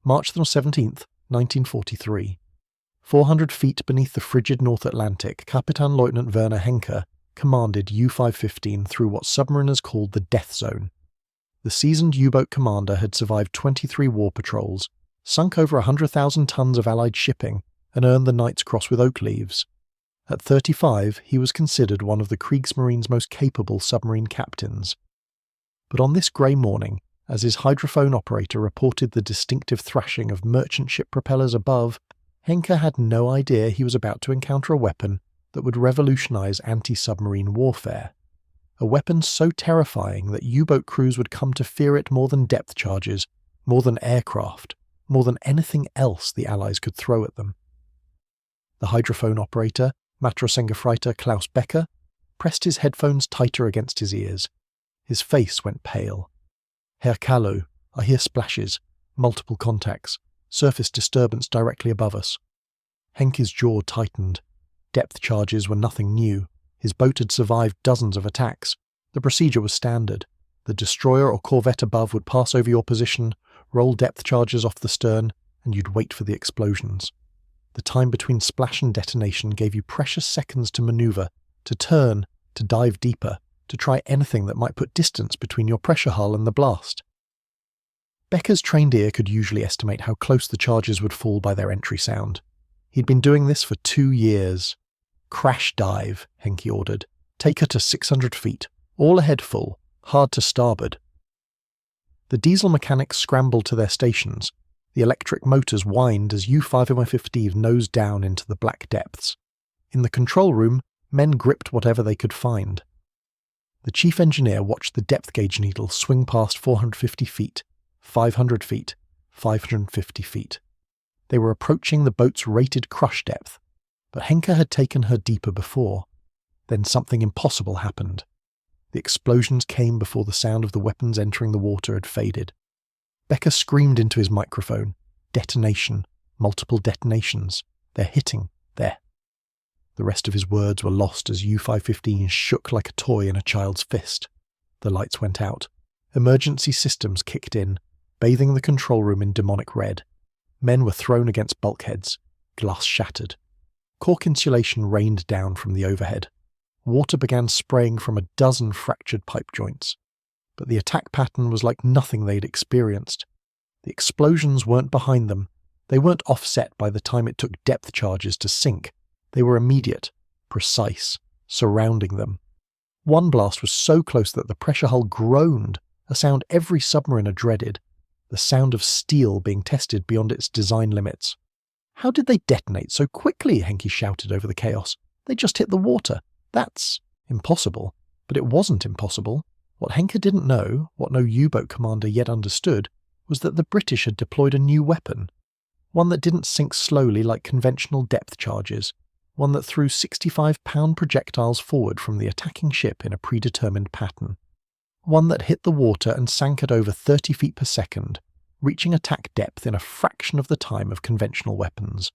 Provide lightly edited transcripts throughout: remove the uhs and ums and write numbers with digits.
March 17th, 1943. 400 feet beneath the frigid North Atlantic, Kapitän Lieutenant Werner Henke commanded U-515 through what submariners called the Death Zone. The seasoned U-boat commander had survived 23 war patrols, sunk over 100,000 tons of Allied shipping, and earned the Knight's Cross with oak leaves. At 35, he was considered one of the Kriegsmarine's most capable submarine captains. But on this grey morning, as his hydrophone operator reported the distinctive thrashing of merchant ship propellers above, Henke had no idea he was about to encounter a weapon that would revolutionize anti-submarine warfare. A weapon so terrifying that U-boat crews would come to fear it more than depth charges, more than aircraft, more than anything else the Allies could throw at them. The hydrophone operator, Matrosengefighter Klaus Becker, pressed his headphones tighter against his ears. His face went pale. "Herr Kallo, I hear splashes, multiple contacts, surface disturbance directly above us." Henke's jaw tightened. Depth charges were nothing new. His boat had survived dozens of attacks. The procedure was standard. The destroyer or corvette above would pass over your position, roll depth charges off the stern, and you'd wait for the explosions. The time between splash and detonation gave you precious seconds to maneuver, to turn, to dive deeper, to try anything that might put distance between your pressure hull and the blast. Becker's trained ear could usually estimate how close the charges would fall by their entry sound. He'd been doing this for 2 years. "Crash dive," Henke ordered. "Take her to 600 feet, all ahead full, hard to starboard." The diesel mechanics scrambled to their stations. The electric motors whined as U-515 nosed down into the black depths. In the control room, men gripped whatever they could find. The chief engineer watched the depth gauge needle swing past 450 feet, 500 feet, 550 feet. They were approaching the boat's rated crush depth, but Henke had taken her deeper before. Then something impossible happened. The explosions came before the sound of the weapons entering the water had faded. Becker screamed into his microphone. "Detonation. Multiple detonations. They're hitting. There." The rest of his words were lost as U-515 shook like a toy in a child's fist. The lights went out. Emergency systems kicked in, bathing the control room in demonic red. Men were thrown against bulkheads. Glass shattered. Cork insulation rained down from the overhead. Water began spraying from a dozen fractured pipe joints. But the attack pattern was like nothing they'd experienced. The explosions weren't behind them. They weren't offset by the time it took depth charges to sink. They were immediate, precise, surrounding them. One blast was so close that the pressure hull groaned, a sound every submariner dreaded, the sound of steel being tested beyond its design limits. "How did they detonate so quickly?" Henke shouted over the chaos. "They just hit the water. That's impossible." But it wasn't impossible. What Henke didn't know, what no U-boat commander yet understood, was that the British had deployed a new weapon. One that didn't sink slowly like conventional depth charges. One that threw 65-pound projectiles forward from the attacking ship in a predetermined pattern. One that hit the water and sank at over 30 feet per second, reaching attack depth in a fraction of the time of conventional weapons.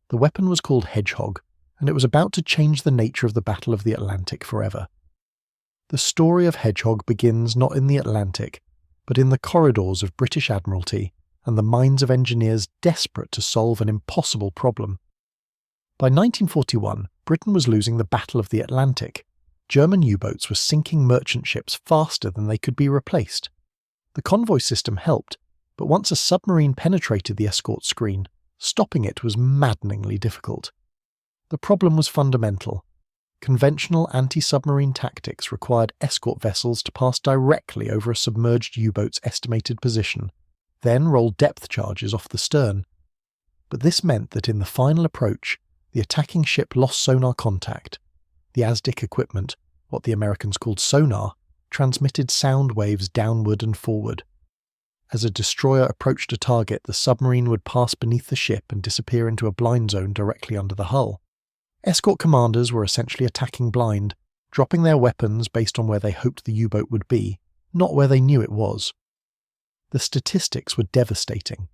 The weapon was called Hedgehog, and it was about to change the nature of the Battle of the Atlantic forever. The story of Hedgehog begins not in the Atlantic, but in the corridors of British Admiralty and the minds of engineers desperate to solve an impossible problem. By 1941, Britain was losing the Battle of the Atlantic. German U-boats were sinking merchant ships faster than they could be replaced. The convoy system helped, but once a submarine penetrated the escort screen, stopping it was maddeningly difficult. The problem was fundamental. Conventional anti-submarine tactics required escort vessels to pass directly over a submerged U-boat's estimated position, then roll depth charges off the stern. But this meant that in the final approach, the attacking ship lost sonar contact. The ASDIC equipment, what the Americans called sonar, transmitted sound waves downward and forward. As a destroyer approached a target, the submarine would pass beneath the ship and disappear into a blind zone directly under the hull. Escort commanders were essentially attacking blind, dropping their weapons based on where they hoped the U-boat would be, not where they knew it was. The statistics were devastating.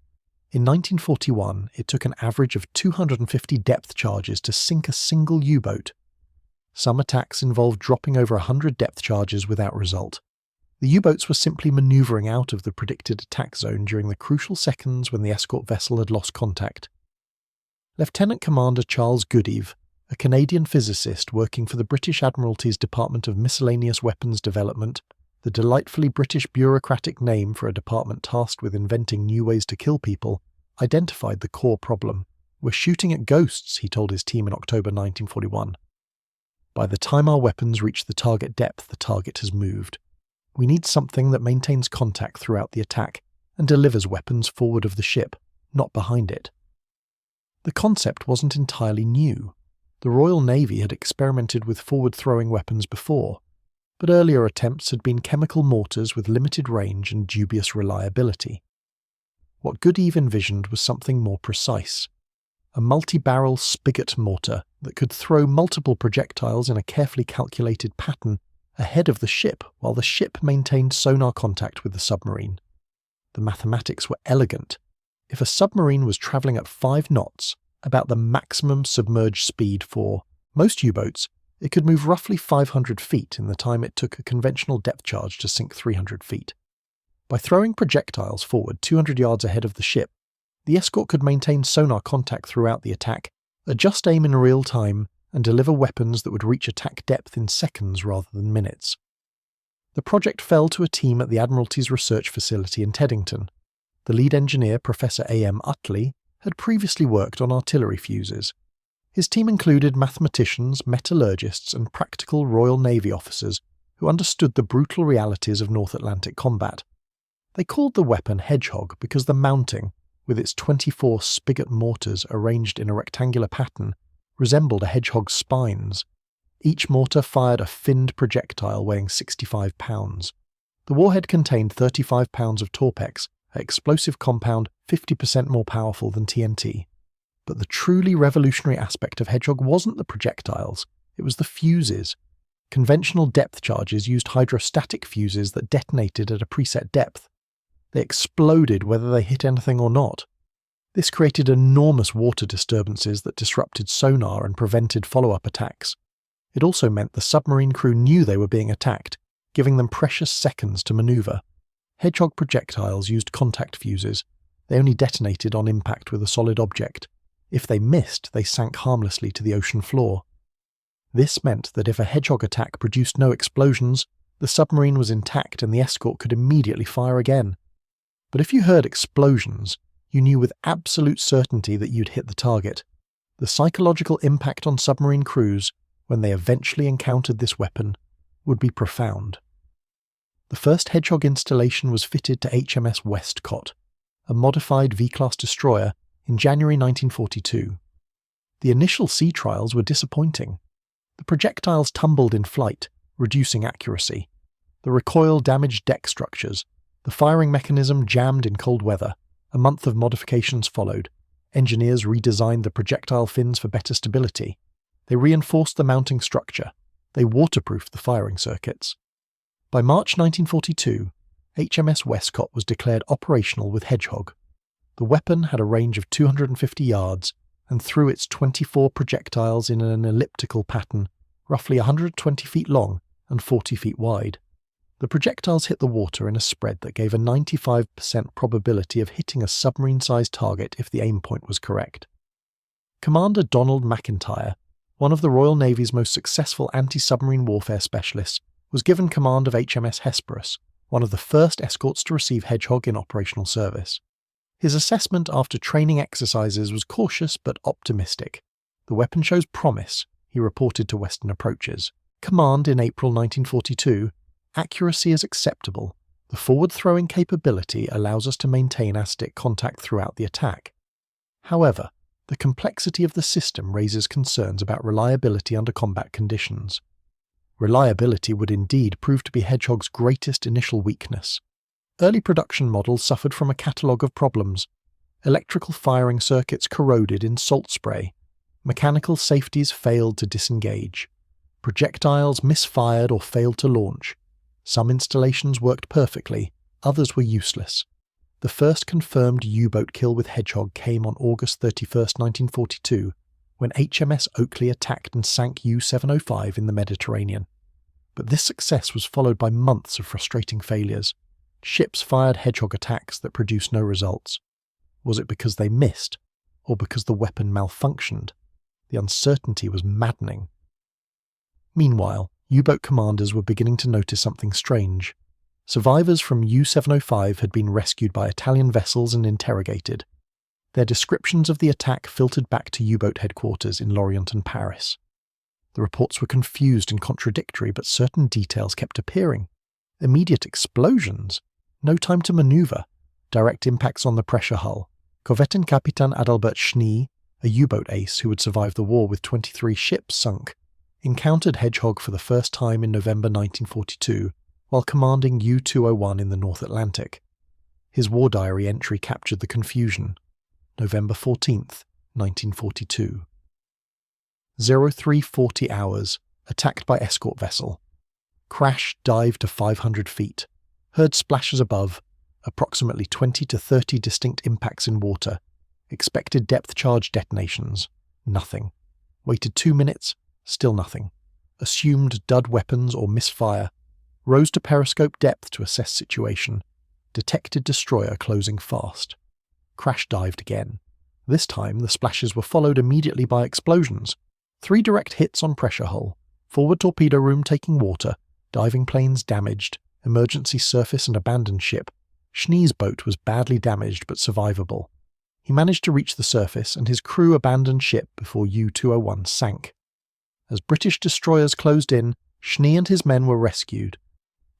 In 1941, it took an average of 250 depth charges to sink a single U-boat. Some attacks involved dropping over 100 depth charges without result. The U-boats were simply manoeuvring out of the predicted attack zone during the crucial seconds when the escort vessel had lost contact. Lieutenant Commander Charles Goodeve, a Canadian physicist working for the British Admiralty's Department of Miscellaneous Weapons Development, the delightfully British bureaucratic name for a department tasked with inventing new ways to kill people, identified the core problem. "We're shooting at ghosts," he told his team in October 1941. "By the time our weapons reach the target depth, the target has moved. We need something that maintains contact throughout the attack and delivers weapons forward of the ship, not behind it." The concept wasn't entirely new. The Royal Navy had experimented with forward-throwing weapons before, but earlier attempts had been chemical mortars with limited range and dubious reliability. What Goodeve envisioned was something more precise. A multi-barrel spigot mortar that could throw multiple projectiles in a carefully calculated pattern ahead of the ship while the ship maintained sonar contact with the submarine. The mathematics were elegant. If a submarine was travelling at 5 knots, about the maximum submerged speed for most U-boats, it could move roughly 500 feet in the time it took a conventional depth charge to sink 300 feet. By throwing projectiles forward 200 yards ahead of the ship, the escort could maintain sonar contact throughout the attack, adjust aim in real time, and deliver weapons that would reach attack depth in seconds rather than minutes. The project fell to a team at the Admiralty's research facility in Teddington. The lead engineer, Professor A.M. Utley, had previously worked on artillery fuses. His team included mathematicians, metallurgists, and practical Royal Navy officers who understood the brutal realities of North Atlantic combat. They called the weapon Hedgehog because the mounting, with its 24 spigot mortars arranged in a rectangular pattern, resembled a hedgehog's spines. Each mortar fired a finned projectile weighing 65 pounds. The warhead contained 35 pounds of Torpex, an explosive compound 50% more powerful than TNT. But the truly revolutionary aspect of Hedgehog wasn't the projectiles, it was the fuses. Conventional depth charges used hydrostatic fuses that detonated at a preset depth. They exploded whether they hit anything or not. This created enormous water disturbances that disrupted sonar and prevented follow-up attacks. It also meant the submarine crew knew they were being attacked, giving them precious seconds to maneuver. Hedgehog projectiles used contact fuses. They only detonated on impact with a solid object. If they missed, they sank harmlessly to the ocean floor. This meant that if a Hedgehog attack produced no explosions, the submarine was intact and the escort could immediately fire again. But if you heard explosions, you knew with absolute certainty that you'd hit the target. The psychological impact on submarine crews, when they eventually encountered this weapon, would be profound. The first Hedgehog installation was fitted to HMS Westcott, a modified V-class destroyer, in January 1942. The initial sea trials were disappointing. The projectiles tumbled in flight, reducing accuracy. The recoil damaged deck structures. The firing mechanism jammed in cold weather. A month of modifications followed. Engineers redesigned the projectile fins for better stability. They reinforced the mounting structure. They waterproofed the firing circuits. By March 1942, HMS Westcott was declared operational with Hedgehog. The weapon had a range of 250 yards and threw its 24 projectiles in an elliptical pattern, roughly 120 feet long and 40 feet wide. The projectiles hit the water in a spread that gave a 95% probability of hitting a submarine-sized target if the aim point was correct. Commander Donald McIntyre, one of the Royal Navy's most successful anti-submarine warfare specialists, was given command of HMS Hesperus, one of the first escorts to receive Hedgehog in operational service. His assessment after training exercises was cautious but optimistic. "The weapon shows promise," he reported to Western Approaches. Command in April 1942, "Accuracy is acceptable. The forward-throwing capability allows us to maintain our stick contact throughout the attack. However, the complexity of the system raises concerns about reliability under combat conditions." Reliability would indeed prove to be Hedgehog's greatest initial weakness. Early production models suffered from a catalogue of problems. Electrical firing circuits corroded in salt spray. Mechanical safeties failed to disengage. Projectiles misfired or failed to launch. Some installations worked perfectly, others were useless. The first confirmed U-boat kill with Hedgehog came on August 31, 1942, when HMS Oakley attacked and sank U-705 in the Mediterranean. But this success was followed by months of frustrating failures. Ships fired Hedgehog attacks that produced no results. Was it because they missed, or because the weapon malfunctioned? The uncertainty was maddening. Meanwhile, U-boat commanders were beginning to notice something strange. Survivors from U-705 had been rescued by Italian vessels and interrogated. Their descriptions of the attack filtered back to U-boat headquarters in Lorient and Paris. The reports were confused and contradictory, but certain details kept appearing. Immediate explosions, no time to maneuver, direct impacts on the pressure hull. Corvettenkapitan Adalbert Schnee, a U-boat ace who would survive the war with 23 ships sunk, encountered Hedgehog for the first time in November 1942 while commanding U-201 in the North Atlantic. His war diary entry captured the confusion. November 14th, 1942. 0340 hours, attacked by escort vessel. Crash dive to 500 feet. Heard splashes above, approximately 20 to 30 distinct impacts in water. Expected depth charge detonations. Nothing. Waited 2 minutes, still nothing. Assumed dud weapons or misfire. Rose to periscope depth to assess situation. Detected destroyer closing fast. Crash dived again. This time the splashes were followed immediately by explosions. 3 direct hits on pressure hull. Forward torpedo room taking water. Diving planes damaged. Emergency surface and abandoned ship. Schnee's boat was badly damaged but survivable. He managed to reach the surface and his crew abandoned ship before U-201 sank. As British destroyers closed in, Schnee and his men were rescued.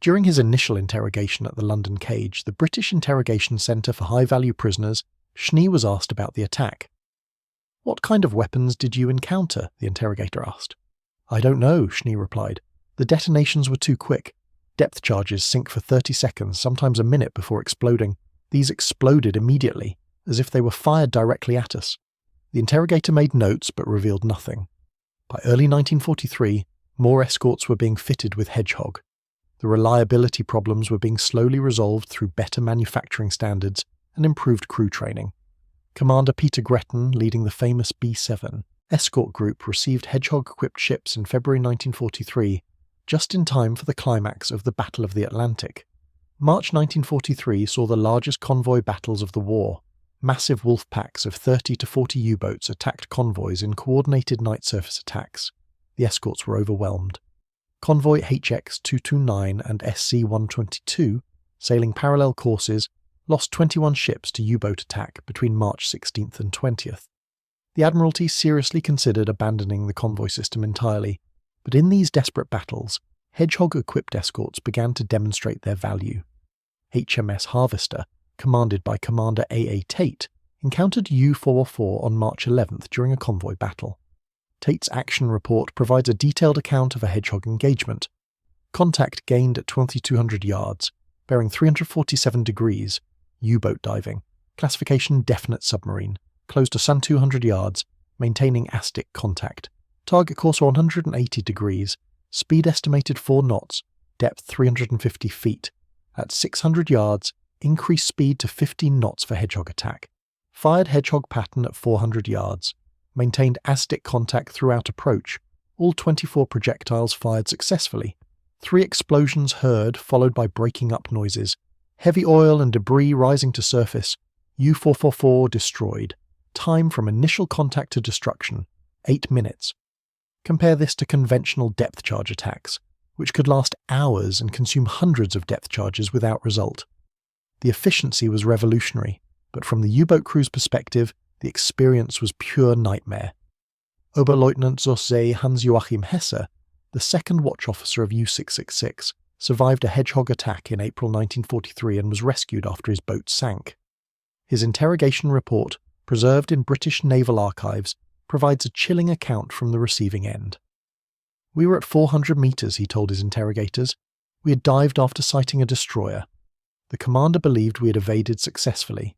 During his initial interrogation at the London Cage, the British Interrogation Centre for High-Value Prisoners, Schnee was asked about the attack. "What kind of weapons did you encounter?" the interrogator asked. "I don't know," Schnee replied. "The detonations were too quick. Depth charges sink for 30 seconds, sometimes a minute before exploding. These exploded immediately, as if they were fired directly at us." The interrogator made notes but revealed nothing. By early 1943, more escorts were being fitted with Hedgehog. The reliability problems were being slowly resolved through better manufacturing standards and improved crew training. Commander Peter Gretton, leading the famous B-7 escort group, received Hedgehog-equipped ships in February 1943, just in time for the climax of the Battle of the Atlantic. March 1943 saw the largest convoy battles of the war. Massive wolf packs of 30 to 40 U-boats attacked convoys in coordinated night surface attacks. The escorts were overwhelmed. Convoy HX-229 and SC-122, sailing parallel courses, lost 21 ships to U-boat attack between March 16th and 20th. The Admiralty seriously considered abandoning the convoy system entirely, but in these desperate battles, Hedgehog-equipped escorts began to demonstrate their value. HMS Harvester, commanded by Commander A.A. Tate, encountered U-404 on March 11th during a convoy battle. Tate's action report provides a detailed account of a Hedgehog engagement. Contact gained at 2,200 yards, bearing 347 degrees, U-boat diving, classification definite submarine, close to sun 200 yards, maintaining ASTIC contact, target course 180 degrees, speed estimated 4 knots, depth 350 feet, at 600 yards, increased speed to 15 knots for Hedgehog attack, fired Hedgehog pattern at 400 yards, maintained ASTIC contact throughout approach, all 24 projectiles fired successfully, 3 explosions heard followed by breaking up noises, heavy oil and debris rising to surface, U-444 destroyed, time from initial contact to destruction, 8 minutes. Compare this to conventional depth charge attacks, which could last hours and consume hundreds of depth charges without result. The efficiency was revolutionary, but from the U-boat crew's perspective, the experience was pure nightmare. Oberleutnant zur See Hans-Joachim Hesse, the second watch officer of U-666, survived a Hedgehog attack in April 1943 and was rescued after his boat sank. His interrogation report, preserved in British naval archives, provides a chilling account from the receiving end. "We were at 400 meters, he told his interrogators. We had dived after sighting a destroyer. The commander believed we had evaded successfully.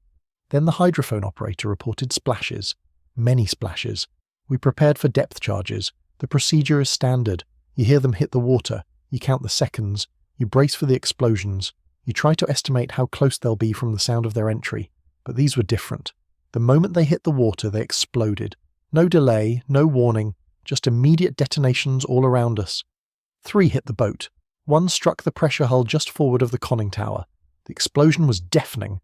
Then the hydrophone operator reported splashes, many splashes. We prepared for depth charges. The procedure is standard. You hear them hit the water. You count the seconds. You brace for the explosions. You try to estimate how close they'll be from the sound of their entry. But these were different. The moment they hit the water, they exploded. No delay, no warning, just immediate detonations all around us. 3 hit the boat. 1 struck the pressure hull just forward of the conning tower. The explosion was deafening.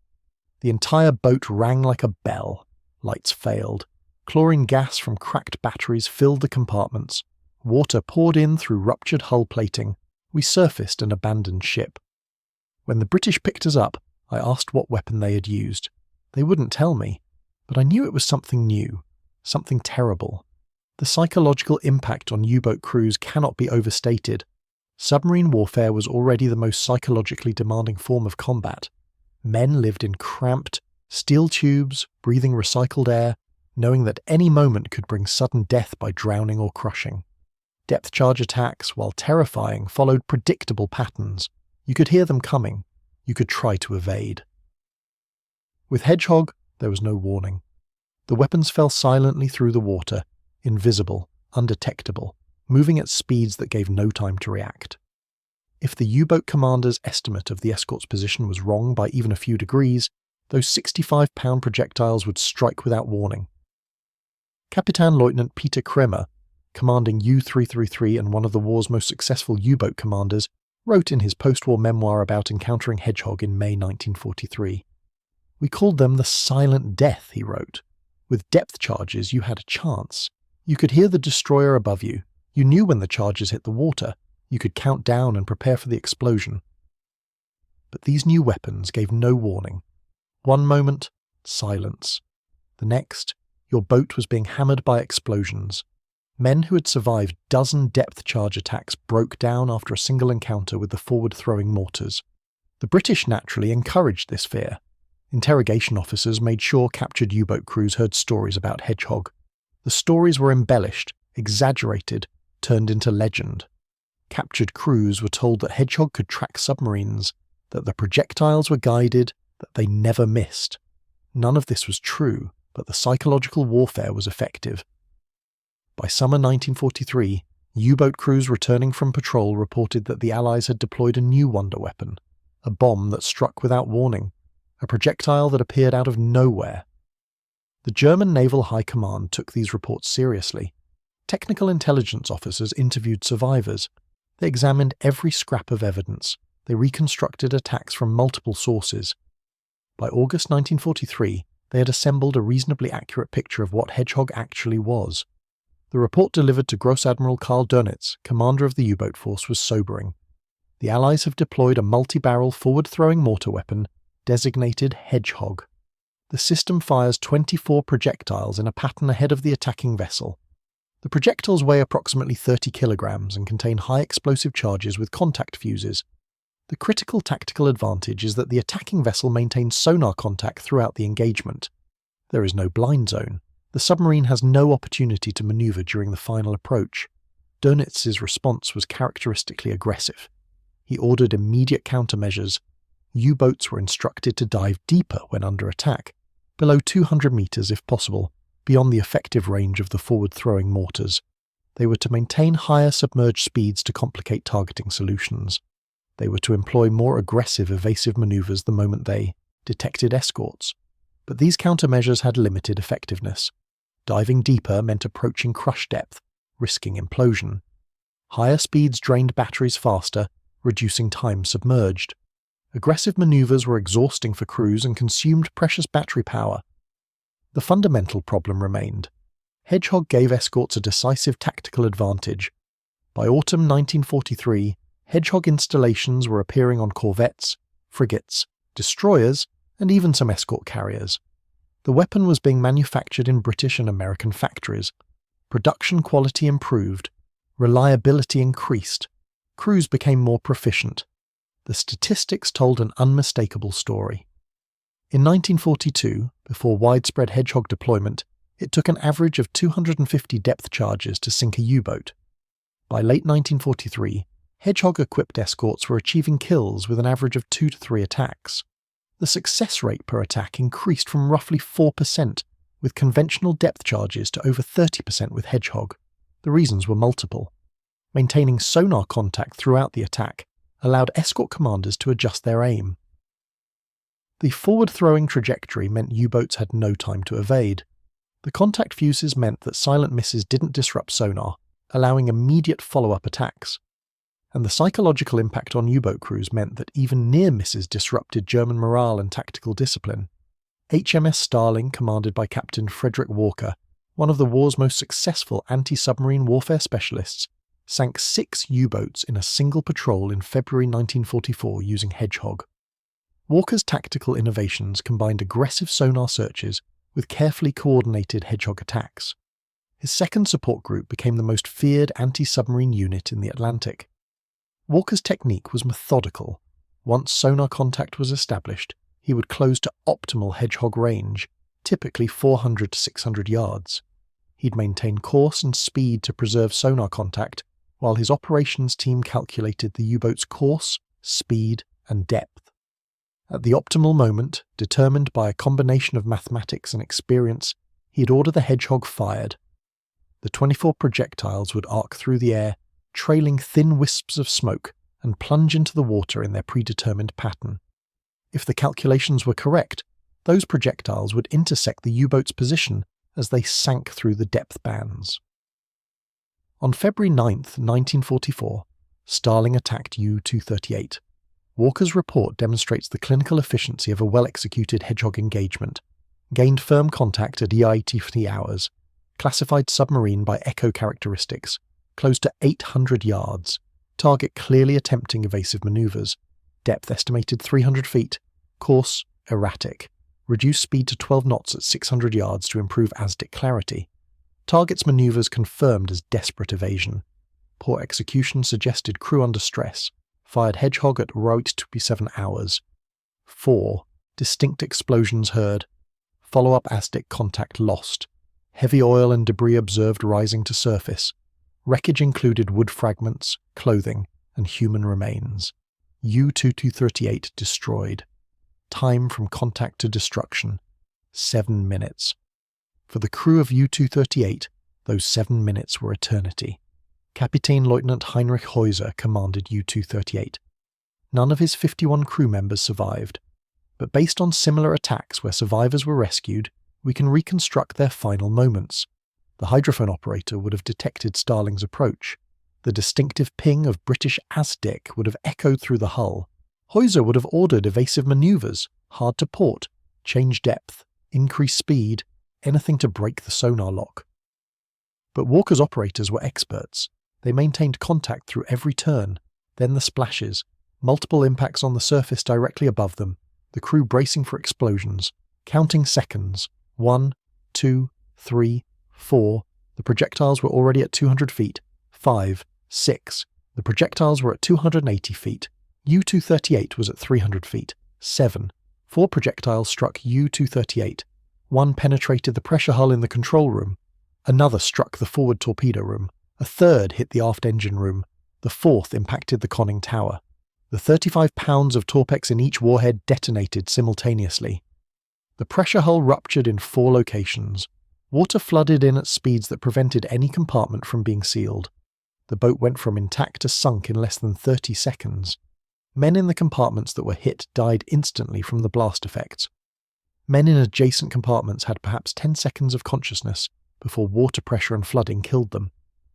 The entire boat rang like a bell. Lights failed. Chlorine gas from cracked batteries filled the compartments. Water poured in through ruptured hull plating. We surfaced an abandoned ship. When the British picked us up, I asked what weapon they had used. They wouldn't tell me, but I knew it was something new, something terrible. The psychological impact on U-boat crews cannot be overstated. Submarine warfare was already the most psychologically demanding form of combat. Men lived in cramped, steel tubes, breathing recycled air, knowing that any moment could bring sudden death by drowning or crushing. Depth charge attacks, while terrifying, followed predictable patterns. You could hear them coming. You could try to evade. With Hedgehog, there was no warning. The weapons fell silently through the water, invisible, undetectable, moving at speeds that gave no time to react. If the U-boat commander's estimate of the escort's position was wrong by even a few degrees, those 65-pound projectiles would strike without warning. Kapitan Lieutenant Peter Kremer, commanding U-333 and one of the war's most successful U-boat commanders, wrote in his post-war memoir about encountering Hedgehog in May 1943. "We called them the Silent Death," he wrote. "With depth charges you had a chance. You could hear the destroyer above you. You knew when the charges hit the water. You could count down and prepare for the explosion." But these new weapons gave no warning. One moment, silence. The next, your boat was being hammered by explosions. Men who had survived dozen depth charge attacks broke down after a single encounter with the forward-throwing mortars. The British naturally encouraged this fear. Interrogation officers made sure captured U-boat crews heard stories about Hedgehog. The stories were embellished, exaggerated, turned into legend. Captured crews were told that Hedgehog could track submarines, that the projectiles were guided, that they never missed. None of this was true, but the psychological warfare was effective. By summer 1943, U-boat crews returning from patrol reported that the Allies had deployed a new wonder weapon, a bomb that struck without warning, a projectile that appeared out of nowhere. The German Naval High Command took these reports seriously. Technical intelligence officers interviewed survivors. They examined every scrap of evidence. They reconstructed attacks from multiple sources. By August 1943, they had assembled a reasonably accurate picture of what Hedgehog actually was. The report delivered to Gross Admiral Karl Dönitz, commander of the U-boat force, was sobering. The Allies have deployed a multi-barrel forward-throwing mortar weapon designated Hedgehog. The system fires 24 projectiles in a pattern ahead of the attacking vessel. The projectiles weigh approximately 30 kilograms and contain high explosive charges with contact fuses. The critical tactical advantage is that the attacking vessel maintains sonar contact throughout the engagement. There is no blind zone. The submarine has no opportunity to maneuver during the final approach. Dönitz's response was characteristically aggressive. He ordered immediate countermeasures. U-boats were instructed to dive deeper when under attack, below 200 meters if possible, beyond the effective range of the forward-throwing mortars. They were to maintain higher submerged speeds to complicate targeting solutions. They were to employ more aggressive evasive maneuvers the moment they detected escorts. But these countermeasures had limited effectiveness. Diving deeper meant approaching crush depth, risking implosion. Higher speeds drained batteries faster, reducing time submerged. Aggressive maneuvers were exhausting for crews and consumed precious battery power. The fundamental problem remained. Hedgehog gave escorts a decisive tactical advantage. By autumn 1943, Hedgehog installations were appearing on corvettes, frigates, destroyers, and even some escort carriers. The weapon was being manufactured in British and American factories. Production quality improved. Reliability increased. Crews became more proficient. The statistics told an unmistakable story. In 1942, before widespread Hedgehog deployment, it took an average of 250 depth charges to sink a U-boat. By late 1943, Hedgehog-equipped escorts were achieving kills with an average of 2 to 3 attacks. The success rate per attack increased from roughly 4% with conventional depth charges to over 30% with Hedgehog. The reasons were multiple. Maintaining sonar contact throughout the attack allowed escort commanders to adjust their aim. The forward-throwing trajectory meant U-boats had no time to evade. The contact fuses meant that silent misses didn't disrupt sonar, allowing immediate follow-up attacks. and the psychological impact on U-boat crews meant that even near misses disrupted German morale and tactical discipline. HMS Starling, commanded by Captain Frederick Walker, one of the war's most successful anti-submarine warfare specialists, sank 6 U-boats in a single patrol in February 1944 using Hedgehog. Walker's tactical innovations combined aggressive sonar searches with carefully coordinated Hedgehog attacks. His second support group became the most feared anti-submarine unit in the Atlantic. Walker's technique was methodical. Once sonar contact was established, he would close to optimal Hedgehog range, typically 400 to 600 yards. He'd maintain course and speed to preserve sonar contact, while his operations team calculated the U-boat's course, speed, and depth. At the optimal moment, determined by a combination of mathematics and experience, he'd order the Hedgehog fired. The 24 projectiles would arc through the air, trailing thin wisps of smoke, and plunge into the water in their predetermined pattern. If the calculations were correct, those projectiles would intersect the U-boat's position as they sank through the depth bands. On February 9, 1944, Starling attacked U-238. Walker's report demonstrates the clinical efficiency of a well-executed Hedgehog engagement, gained firm contact at EIT hours, classified submarine by echo characteristics, closed to 800 yards, target clearly attempting evasive maneuvers, depth estimated 300 feet, course erratic, reduced speed to 12 knots at 600 yards to improve ASDIC clarity. Target's maneuvers confirmed as desperate evasion. Poor execution suggested crew under stress. Fired Hedgehog at right 27 hours. 4. Distinct explosions heard. Follow-up ASDIC contact lost. Heavy oil and debris observed rising to surface. Wreckage included wood fragments, clothing, and human remains. U-238 destroyed. Time from contact to destruction, 7 minutes. For the crew of U-238, those 7 minutes were eternity. Kapitän Lieutenant Heinrich Heuser commanded U-238. None of his 51 crew members survived, but based on similar attacks where survivors were rescued, we can reconstruct their final moments. The hydrophone operator would have detected Starling's approach. The distinctive ping of British ASDIC would have echoed through the hull. Heuser would have ordered evasive maneuvers, hard to port, change depth, increase speed, anything to break the sonar lock. But Walker's operators were experts. They maintained contact through every turn, then the splashes, multiple impacts on the surface directly above them, the crew bracing for explosions, counting seconds, 1, 2, 3, 4, the projectiles were already at 200 feet, 5, 6, the projectiles were at 280 feet, U-238 was at 300 feet, 7, 4 projectiles struck U-238, 1 penetrated the pressure hull in the control room, another struck the forward torpedo room, a third hit the aft engine room, the fourth impacted the conning tower. The 35 pounds of Torpex in each warhead detonated simultaneously. The pressure hull ruptured in 4 locations. Water flooded in at speeds that prevented any compartment from being sealed. The boat went from intact to sunk in less than 30 seconds. Men in the compartments that were hit died instantly from the blast effects. Men in adjacent compartments had perhaps 10 seconds of consciousness before water pressure and flooding killed them.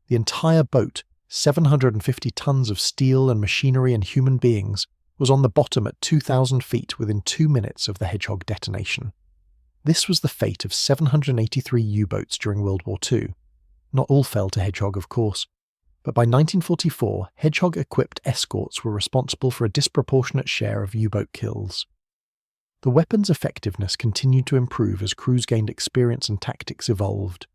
The entire boat, 750 tons of steel and machinery and human beings, was on the bottom at 2,000 feet within 2 minutes of the Hedgehog detonation. This was the fate of 783 U-boats during World War II. Not all fell to Hedgehog, of course, but by 1944, Hedgehog-equipped escorts were responsible for a disproportionate share of U-boat kills. The weapon's effectiveness continued to improve as crews gained experience and tactics evolved.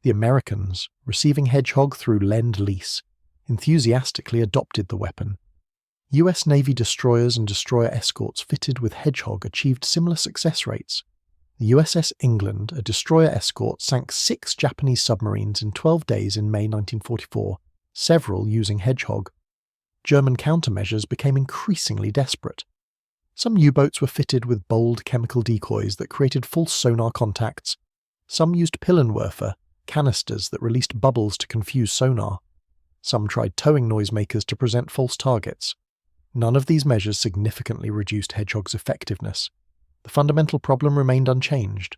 The Americans, receiving Hedgehog through Lend-Lease, enthusiastically adopted the weapon. US Navy destroyers and destroyer escorts fitted with Hedgehog achieved similar success rates. The USS England, a destroyer escort, sank 6 Japanese submarines in 12 days in May 1944, several using Hedgehog. German countermeasures became increasingly desperate. Some U-boats were fitted with bold chemical decoys that created false sonar contacts. Some used Pillenwerfer, canisters that released bubbles to confuse sonar. Some tried towing noisemakers to present false targets. None of these measures significantly reduced Hedgehog's effectiveness. The fundamental problem remained unchanged.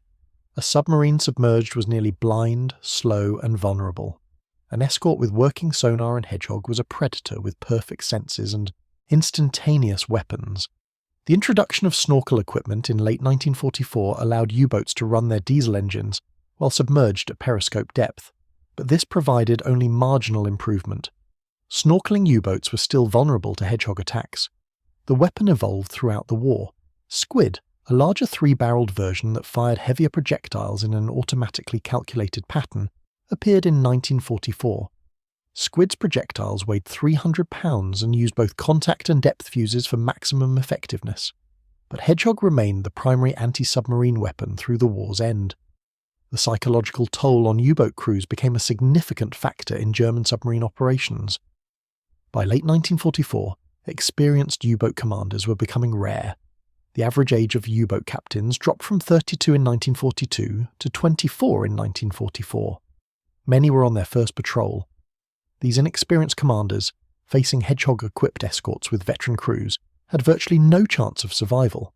A submarine submerged was nearly blind, slow, and vulnerable. An escort with working sonar and Hedgehog was a predator with perfect senses and instantaneous weapons. The introduction of snorkel equipment in late 1944 allowed U-boats to run their diesel engines while submerged at periscope depth, but this provided only marginal improvement. Snorkeling U-boats were still vulnerable to Hedgehog attacks. The weapon evolved throughout the war. Squid, a larger three-barreled version that fired heavier projectiles in an automatically calculated pattern, appeared in 1944. Squid's projectiles weighed 300 pounds and used both contact and depth fuses for maximum effectiveness. But Hedgehog remained the primary anti-submarine weapon through the war's end. The psychological toll on U-boat crews became a significant factor in German submarine operations. By late 1944, experienced U-boat commanders were becoming rare. The average age of U-boat captains dropped from 32 in 1942 to 24 in 1944. Many were on their first patrol. These inexperienced commanders, facing Hedgehog-equipped escorts with veteran crews, had virtually no chance of survival.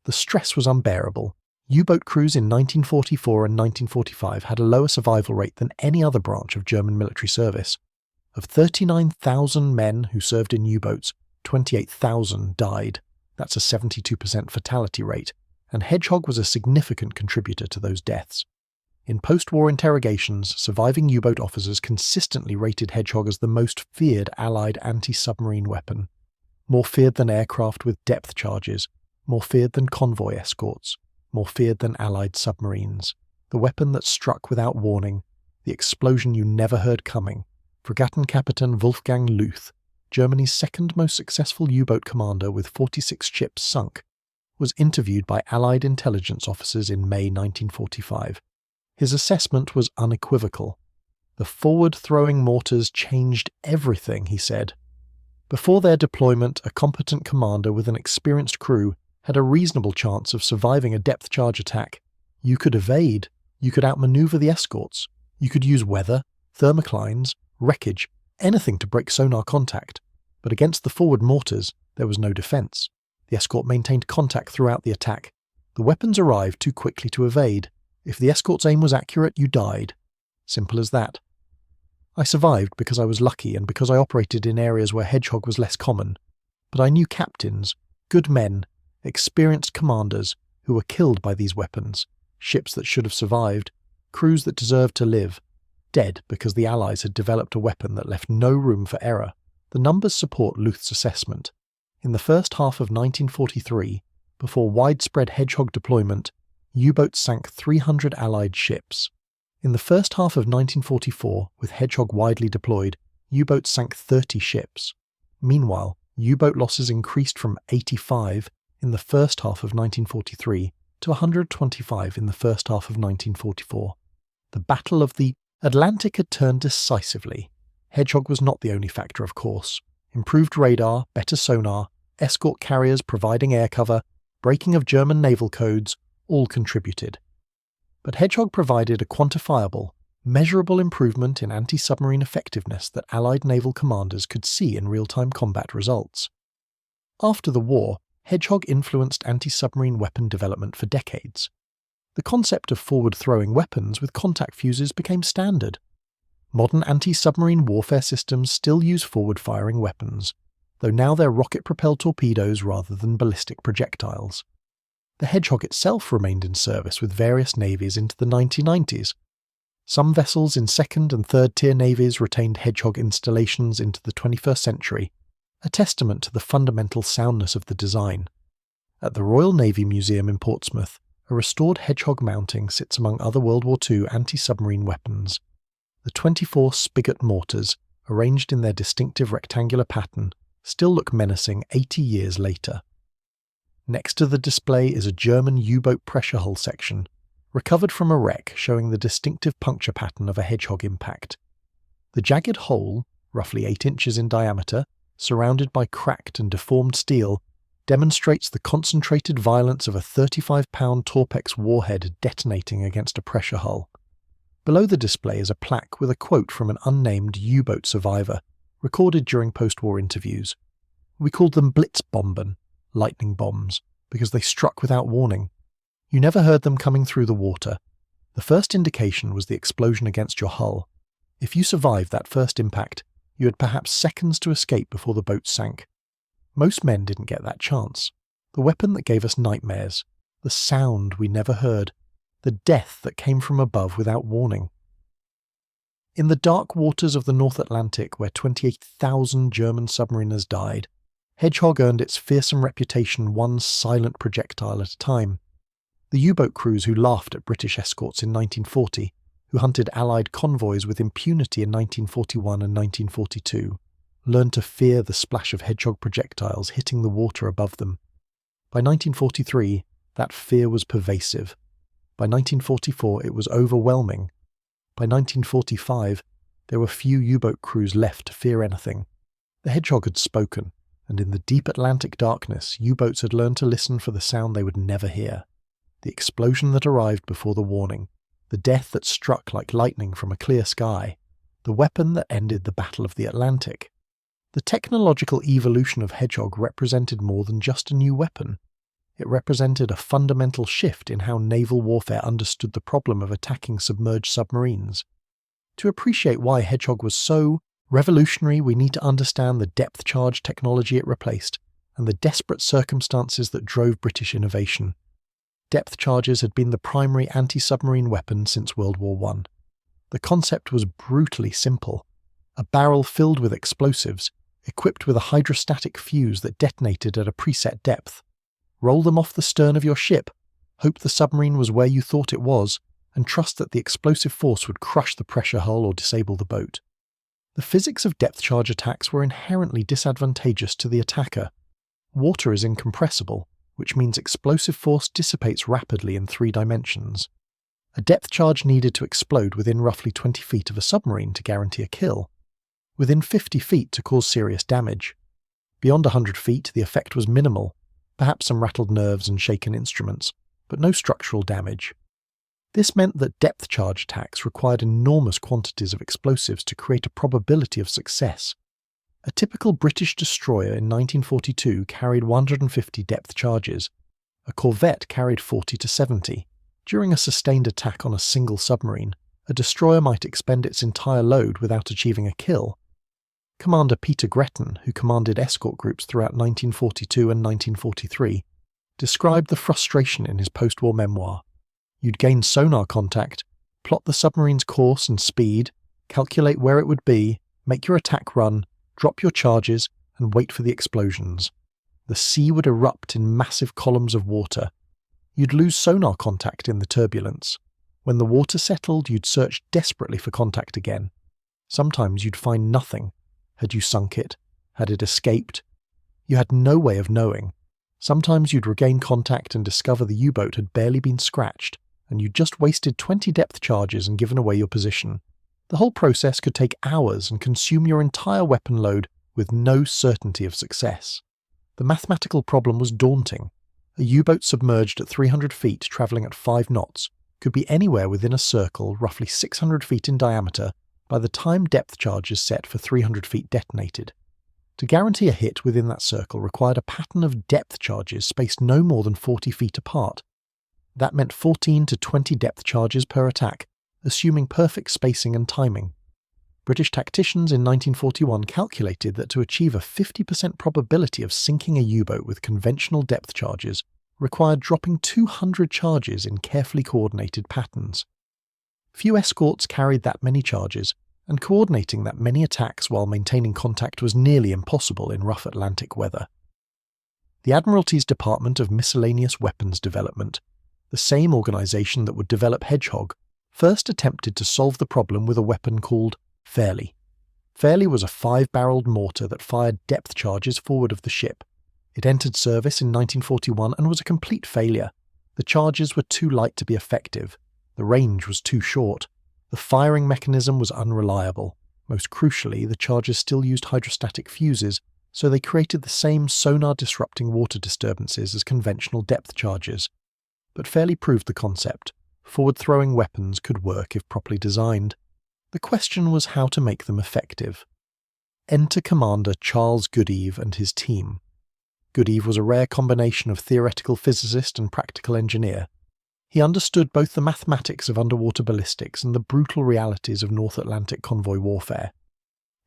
The stress was unbearable. U-boat crews in 1944 and 1945 had a lower survival rate than any other branch of German military service. Of 39,000 men who served in U-boats, 28,000 died. That's a 72% fatality rate, and Hedgehog was a significant contributor to those deaths. In post-war interrogations, surviving U-boat officers consistently rated Hedgehog as the most feared Allied anti-submarine weapon. More feared than aircraft with depth charges, more feared than convoy escorts, more feared than Allied submarines. The weapon that struck without warning, the explosion you never heard coming. Fregattenkapitän Wolfgang Luth, Germany's second most successful U-boat commander with 46 ships sunk, was interviewed by Allied intelligence officers in May 1945. His assessment was unequivocal. The forward-throwing mortars changed everything, he said. Before their deployment, a competent commander with an experienced crew had a reasonable chance of surviving a depth charge attack. You could evade, you could outmaneuver the escorts, you could use weather, thermoclines, wreckage, anything to break sonar contact. But against the forward mortars, there was no defense. The escort maintained contact throughout the attack. The weapons arrived too quickly to evade. If the escort's aim was accurate, you died. Simple as that. I survived because I was lucky and because I operated in areas where Hedgehog was less common. But I knew captains, good men, experienced commanders who were killed by these weapons, ships that should have survived, crews that deserved to live, dead because the Allies had developed a weapon that left no room for error. The numbers support Luth's assessment. In the first half of 1943, before widespread Hedgehog deployment, U-boats sank 300 Allied ships. In the first half of 1944, with Hedgehog widely deployed, U-boats sank 30 ships. Meanwhile, U-boat losses increased from 85 in the first half of 1943 to 125 in the first half of 1944. The Battle of the Atlantic had turned decisively. Hedgehog was not the only factor, of course. Improved radar, better sonar, escort carriers providing air cover, breaking of German naval codes, all contributed. But Hedgehog provided a quantifiable, measurable improvement in anti-submarine effectiveness that Allied naval commanders could see in real-time combat results. After the war, Hedgehog influenced anti-submarine weapon development for decades. The concept of forward-throwing weapons with contact fuses became standard. Modern anti-submarine warfare systems still use forward-firing weapons, though now they're rocket-propelled torpedoes rather than ballistic projectiles. The Hedgehog itself remained in service with various navies into the 1990s. Some vessels in second- and third-tier navies retained Hedgehog installations into the 21st century, a testament to the fundamental soundness of the design. At the Royal Navy Museum in Portsmouth, a restored Hedgehog mounting sits among other World War II anti-submarine weapons. The 24 Spigot mortars, arranged in their distinctive rectangular pattern, still look menacing 80 years later. Next to the display is a German U-boat pressure hull section, recovered from a wreck showing the distinctive puncture pattern of a Hedgehog impact. The jagged hole, roughly 8 inches in diameter, surrounded by cracked and deformed steel, demonstrates the concentrated violence of a 35-pound Torpex warhead detonating against a pressure hull. Below the display is a plaque with a quote from an unnamed U-boat survivor, recorded during post-war interviews. We called them Blitzbomben, lightning bombs, because they struck without warning. You never heard them coming through the water. The first indication was the explosion against your hull. If you survived that first impact, you had perhaps seconds to escape before the boat sank. Most men didn't get that chance. The weapon that gave us nightmares, the sound we never heard, the death that came from above without warning. In the dark waters of the North Atlantic, where 28,000 German submariners died, Hedgehog earned its fearsome reputation one silent projectile at a time. The U-boat crews who laughed at British escorts in 1940, who hunted Allied convoys with impunity in 1941 and 1942, learned to fear the splash of Hedgehog projectiles hitting the water above them. By 1943, that fear was pervasive. By 1944, it was overwhelming. By 1945, there were few U-boat crews left to fear anything. The Hedgehog had spoken, and in the deep Atlantic darkness, U-boats had learned to listen for the sound they would never hear. The explosion that arrived before the warning, the death that struck like lightning from a clear sky, the weapon that ended the Battle of the Atlantic. The technological evolution of Hedgehog represented more than just a new weapon. It represented a fundamental shift in how naval warfare understood the problem of attacking submerged submarines. To appreciate why Hedgehog was so revolutionary, we need to understand the depth charge technology it replaced and the desperate circumstances that drove British innovation. Depth charges had been the primary anti-submarine weapon since World War I. The concept was brutally simple. A barrel filled with explosives, equipped with a hydrostatic fuse that detonated at a preset depth. Roll them off the stern of your ship, hope the submarine was where you thought it was, and trust that the explosive force would crush the pressure hull or disable the boat. The physics of depth charge attacks were inherently disadvantageous to the attacker. Water is incompressible, which means explosive force dissipates rapidly in 3 dimensions. A depth charge needed to explode within roughly 20 feet of a submarine to guarantee a kill, within 50 feet to cause serious damage. Beyond 100 feet, the effect was minimal, perhaps some rattled nerves and shaken instruments, but no structural damage. This meant that depth charge attacks required enormous quantities of explosives to create a probability of success. A typical British destroyer in 1942 carried 150 depth charges. A corvette carried 40 to 70. During a sustained attack on a single submarine, a destroyer might expend its entire load without achieving a kill. Commander Peter Gretton, who commanded escort groups throughout 1942 and 1943, described the frustration in his post-war memoir. You'd gain sonar contact, plot the submarine's course and speed, calculate where it would be, make your attack run, drop your charges, and wait for the explosions. The sea would erupt in massive columns of water. You'd lose sonar contact in the turbulence. When the water settled, you'd search desperately for contact again. Sometimes you'd find nothing. Had you sunk it? Had it escaped? You had no way of knowing. Sometimes you'd regain contact and discover the U-boat had barely been scratched, and you'd just wasted 20 depth charges and given away your position. The whole process could take hours and consume your entire weapon load with no certainty of success. The mathematical problem was daunting. A U-boat submerged at 300 feet travelling at 5 knots could be anywhere within a circle roughly 600 feet in diameter by the time depth charges set for 300 feet detonated. To guarantee a hit within that circle required a pattern of depth charges spaced no more than 40 feet apart. That meant 14 to 20 depth charges per attack, assuming perfect spacing and timing. British tacticians in 1941 calculated that to achieve a 50% probability of sinking a U-boat with conventional depth charges required dropping 200 charges in carefully coordinated patterns. Few escorts carried that many charges, and coordinating that many attacks while maintaining contact was nearly impossible in rough Atlantic weather. The Admiralty's Department of Miscellaneous Weapons Development, the same organisation that would develop Hedgehog, first attempted to solve the problem with a weapon called Fairley. Fairley was a 5-barreled mortar that fired depth charges forward of the ship. It entered service in 1941 and was a complete failure. The charges were too light to be effective. The range was too short. The firing mechanism was unreliable. Most crucially, the charges still used hydrostatic fuses, so they created the same sonar-disrupting water disturbances as conventional depth charges. But Fairley proved the concept. Forward-throwing weapons could work if properly designed. The question was how to make them effective. Enter Commander Charles Goodeve and his team. Goodeve was a rare combination of theoretical physicist and practical engineer. He understood both the mathematics of underwater ballistics and the brutal realities of North Atlantic convoy warfare.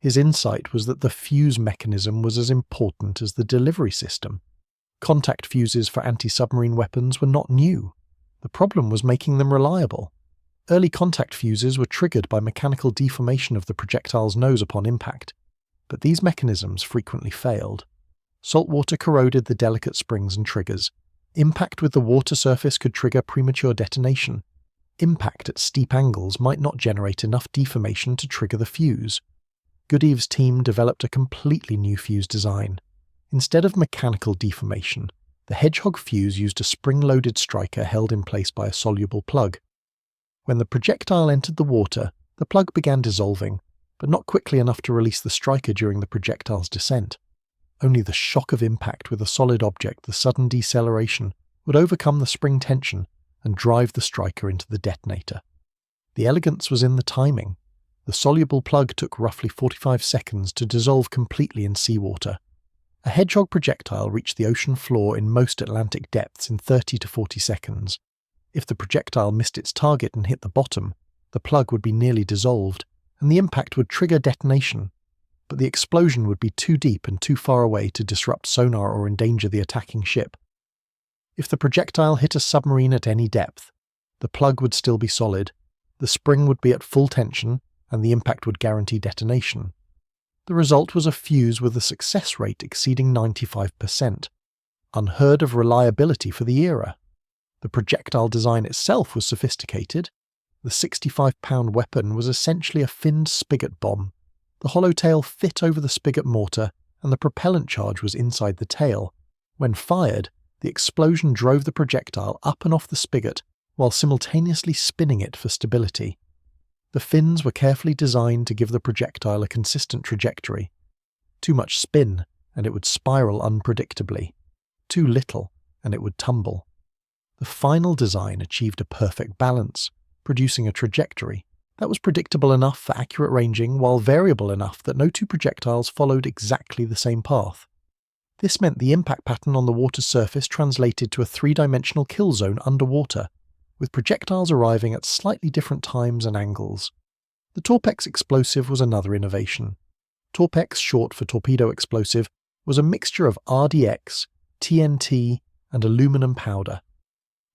His insight was that the fuse mechanism was as important as the delivery system. Contact fuses for anti-submarine weapons were not new. The problem was making them reliable. Early contact fuses were triggered by mechanical deformation of the projectile's nose upon impact, but these mechanisms frequently failed. Salt water corroded the delicate springs and triggers. Impact with the water surface could trigger premature detonation. Impact at steep angles might not generate enough deformation to trigger the fuse. Goodeve's team developed a completely new fuse design. Instead of mechanical deformation, the Hedgehog fuse used a spring-loaded striker held in place by a soluble plug. When the projectile entered the water, the plug began dissolving, but not quickly enough to release the striker during the projectile's descent. Only the shock of impact with a solid object, the sudden deceleration, would overcome the spring tension and drive the striker into the detonator. The elegance was in the timing. The soluble plug took roughly 45 seconds to dissolve completely in seawater. A Hedgehog projectile reached the ocean floor in most Atlantic depths in 30 to 40 seconds. If the projectile missed its target and hit the bottom, the plug would be nearly dissolved, and the impact would trigger detonation. But the explosion would be too deep and too far away to disrupt sonar or endanger the attacking ship. If the projectile hit a submarine at any depth, the plug would still be solid, the spring would be at full tension, and the impact would guarantee detonation. The result was a fuse with a success rate exceeding 95%, unheard of reliability for the era. The projectile design itself was sophisticated. The 65-pound weapon was essentially a finned spigot bomb. The hollow tail fit over the spigot mortar, and the propellant charge was inside the tail. When fired, the explosion drove the projectile up and off the spigot, while simultaneously spinning it for stability. The fins were carefully designed to give the projectile a consistent trajectory. Too much spin, and it would spiral unpredictably. Too little, and it would tumble. The final design achieved a perfect balance, producing a trajectory that was predictable enough for accurate ranging while variable enough that no two projectiles followed exactly the same path. This meant the impact pattern on the water's surface translated to a three-dimensional kill zone underwater, with projectiles arriving at slightly different times and angles. The Torpex explosive was another innovation. Torpex, short for torpedo explosive, was a mixture of RDX, TNT, and aluminum powder.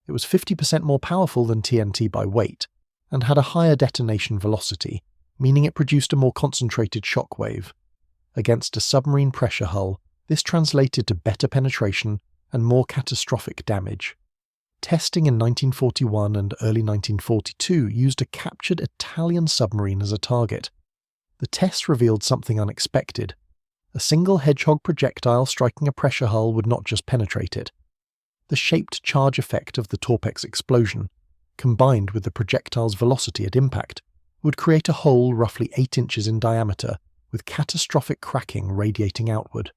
It was 50% more powerful than TNT by weight, and had a higher detonation velocity, meaning it produced a more concentrated shock wave. Against a submarine pressure hull, this translated to better penetration and more catastrophic damage. Testing in 1941 and early 1942 used a captured Italian submarine as a target. The tests revealed something unexpected. A single Hedgehog projectile striking a pressure hull would not just penetrate it. The shaped charge effect of the Torpex explosion, combined with the projectile's velocity at impact, would create a hole roughly 8 inches in diameter, with catastrophic cracking radiating outward.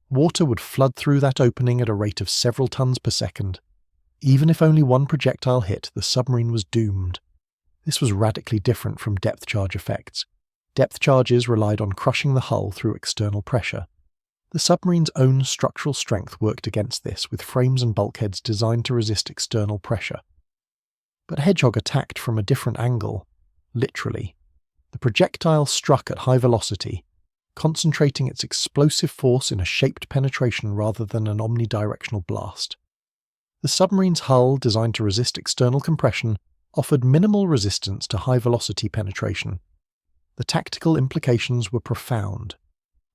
Water would flood through that opening at a rate of several tons per second. Even if only one projectile hit, the submarine was doomed. This was radically different from depth charge effects. Depth charges relied on crushing the hull through external pressure. The submarine's own structural strength worked against this, with frames and bulkheads designed to resist external pressure. But Hedgehog attacked from a different angle, literally. The projectile struck at high velocity, concentrating its explosive force in a shaped penetration rather than an omnidirectional blast. The submarine's hull, designed to resist external compression, offered minimal resistance to high-velocity penetration. The tactical implications were profound.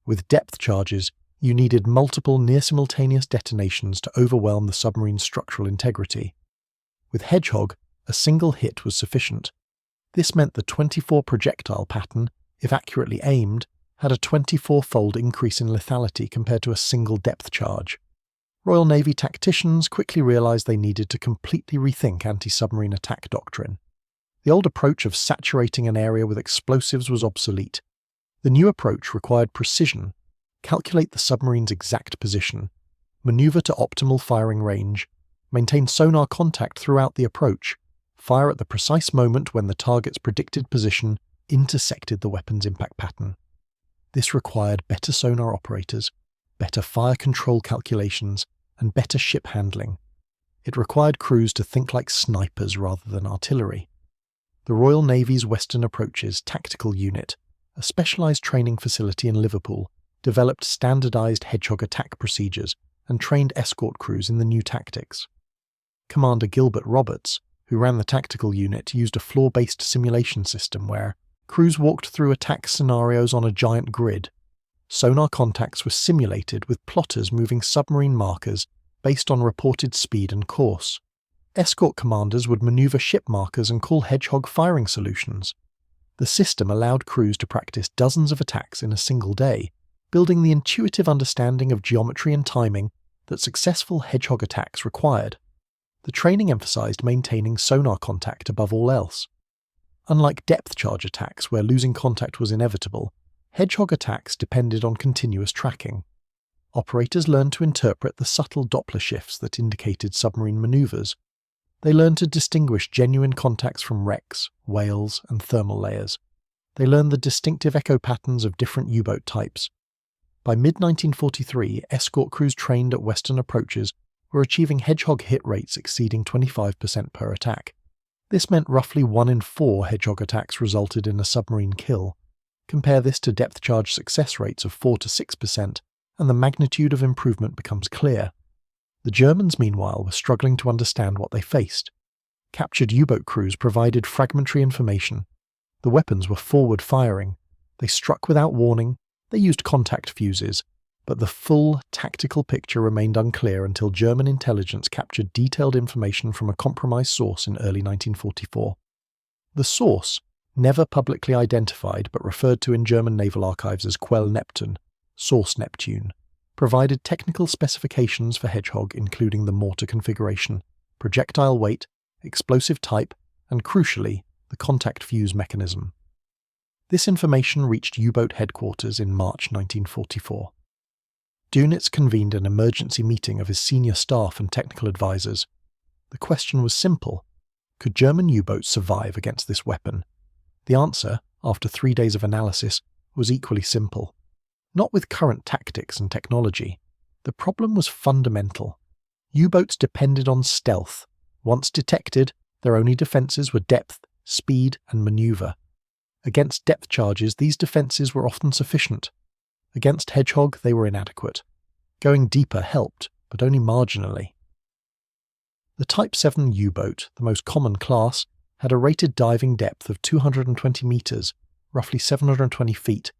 With depth charges, you needed multiple near-simultaneous detonations to overwhelm the submarine's structural integrity. With Hedgehog, a single hit was sufficient. This meant the 24 projectile pattern, if accurately aimed, had a 24-fold increase in lethality compared to a single depth charge. Royal Navy tacticians quickly realized they needed to completely rethink anti-submarine attack doctrine. The old approach of saturating an area with explosives was obsolete. The new approach required precision, calculate the submarine's exact position, maneuver to optimal firing range, maintain sonar contact throughout the approach, fire at the precise moment when the target's predicted position intersected the weapon's impact pattern. This required better sonar operators, better fire control calculations, and better ship handling. It required crews to think like snipers rather than artillery. The Royal Navy's Western Approaches Tactical Unit, a specialised training facility in Liverpool, developed standardised Hedgehog attack procedures and trained escort crews in the new tactics. Commander Gilbert Roberts, who ran the tactical unit, used a floor-based simulation system where crews walked through attack scenarios on a giant grid. Sonar contacts were simulated with plotters moving submarine markers based on reported speed and course. Escort commanders would manoeuvre ship markers and call Hedgehog firing solutions. The system allowed crews to practice dozens of attacks in a single day, building the intuitive understanding of geometry and timing that successful Hedgehog attacks required. The training emphasised maintaining sonar contact above all else. Unlike depth charge attacks where losing contact was inevitable, Hedgehog attacks depended on continuous tracking. Operators learned to interpret the subtle Doppler shifts that indicated submarine manoeuvres. They learned to distinguish genuine contacts from wrecks, whales, and thermal layers. They learned the distinctive echo patterns of different U-boat types. By mid-1943, escort crews trained at Western Approaches were achieving Hedgehog hit rates exceeding 25% per attack. This meant roughly 1 in 4 Hedgehog attacks resulted in a submarine kill. Compare this to depth charge success rates of 4 to 6%, and the magnitude of improvement becomes clear. The Germans, meanwhile, were struggling to understand what they faced. Captured U-boat crews provided fragmentary information. The weapons were forward-firing. They struck without warning. They used contact fuses. But the full tactical picture remained unclear until German intelligence captured detailed information from a compromised source in early 1944. The source, never publicly identified but referred to in German naval archives as Quell Neptun, Source Neptune, provided technical specifications for Hedgehog including the mortar configuration, projectile weight, explosive type, and crucially, the contact fuse mechanism. This information reached U-boat headquarters in March 1944. Dönitz convened an emergency meeting of his senior staff and technical advisors. The question was simple. Could German U-boats survive against this weapon? The answer, after 3 days of analysis, was equally simple. Not with current tactics and technology. The problem was fundamental. U-boats depended on stealth. Once detected, their only defences were depth, speed, and manoeuvre. Against depth charges, these defences were often sufficient. Against Hedgehog, they were inadequate. Going deeper helped, but only marginally. The Type 7 U-boat, the most common class, had a rated diving depth of 220 metres, roughly 720 feet.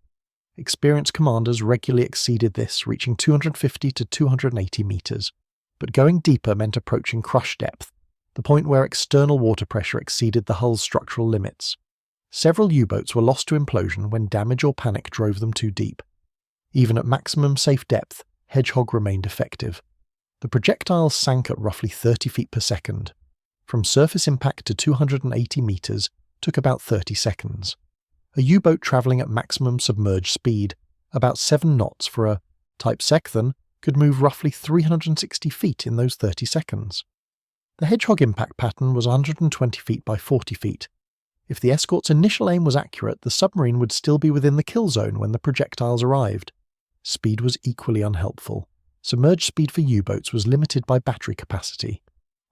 Experienced commanders regularly exceeded this, reaching 250 to 280 metres. But going deeper meant approaching crush depth, the point where external water pressure exceeded the hull's structural limits. Several U-boats were lost to implosion when damage or panic drove them too deep. Even at maximum safe depth, Hedgehog remained effective. The projectiles sank at roughly 30 feet per second. From surface impact to 280 metres took about 30 seconds. A U-boat travelling at maximum submerged speed, about 7 knots for a Type 7, could move roughly 360 feet in those 30 seconds. The Hedgehog impact pattern was 120 feet by 40 feet. If the escort's initial aim was accurate, the submarine would still be within the kill zone when the projectiles arrived. Speed was equally unhelpful. Submerged speed for U-boats was limited by battery capacity.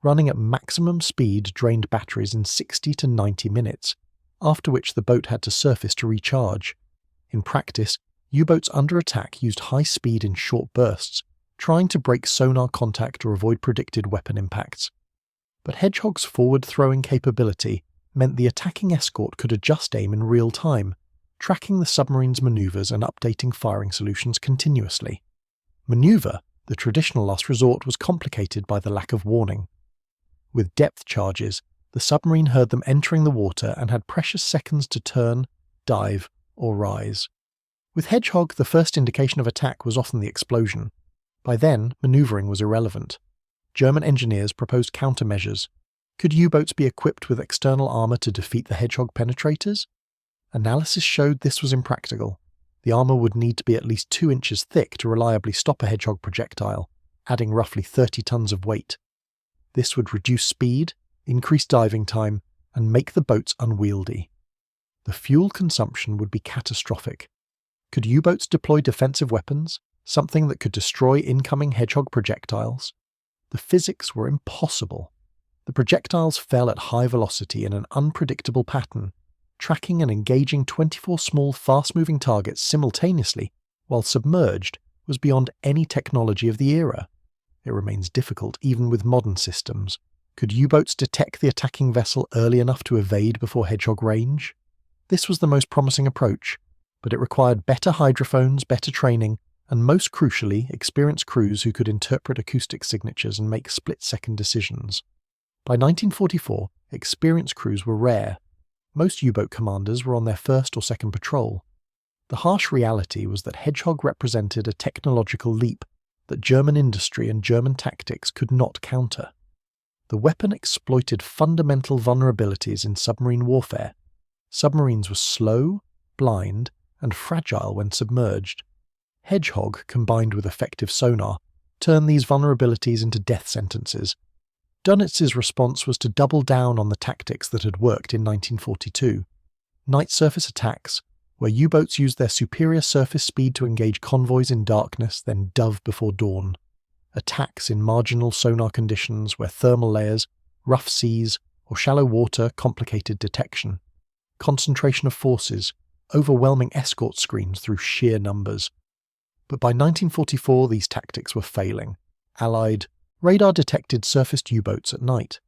Running at maximum speed drained batteries in 60 to 90 minutes, after which the boat had to surface to recharge. In practice, U-boats under attack used high speed in short bursts, trying to break sonar contact or avoid predicted weapon impacts. But Hedgehog's forward-throwing capability meant the attacking escort could adjust aim in real time, tracking the submarine's manoeuvres and updating firing solutions continuously. Manoeuvre, the traditional last resort, was complicated by the lack of warning. With depth charges, the submarine heard them entering the water and had precious seconds to turn, dive, or rise. With Hedgehog, the first indication of attack was often the explosion. By then, manoeuvring was irrelevant. German engineers proposed countermeasures. Could U-boats be equipped with external armour to defeat the Hedgehog penetrators? Analysis showed this was impractical. The armour would need to be at least 2 inches thick to reliably stop a Hedgehog projectile, adding roughly 30 tons of weight. This would reduce speed, increase diving time, and make the boats unwieldy. The fuel consumption would be catastrophic. Could U-boats deploy defensive weapons, something that could destroy incoming Hedgehog projectiles? The physics were impossible. The projectiles fell at high velocity in an unpredictable pattern, tracking and engaging 24 small, fast-moving targets simultaneously while submerged was beyond any technology of the era. It remains difficult even with modern systems. Could U-boats detect the attacking vessel early enough to evade before Hedgehog range? This was the most promising approach, but it required better hydrophones, better training, and most crucially, experienced crews who could interpret acoustic signatures and make split-second decisions. By 1944, experienced crews were rare. Most U-boat commanders were on their first or second patrol. The harsh reality was that Hedgehog represented a technological leap that German industry and German tactics could not counter. The weapon exploited fundamental vulnerabilities in submarine warfare. Submarines were slow, blind, and fragile when submerged. Hedgehog, combined with effective sonar, turned these vulnerabilities into death sentences. Donitz's response was to double down on the tactics that had worked in 1942. Night surface attacks, where U-boats used their superior surface speed to engage convoys in darkness, then dove before dawn. Attacks in marginal sonar conditions where thermal layers, rough seas, or shallow water complicated detection. Concentration of forces, overwhelming escort screens through sheer numbers. But by 1944 these tactics were failing. Allied radar-detected surfaced U-boats at night.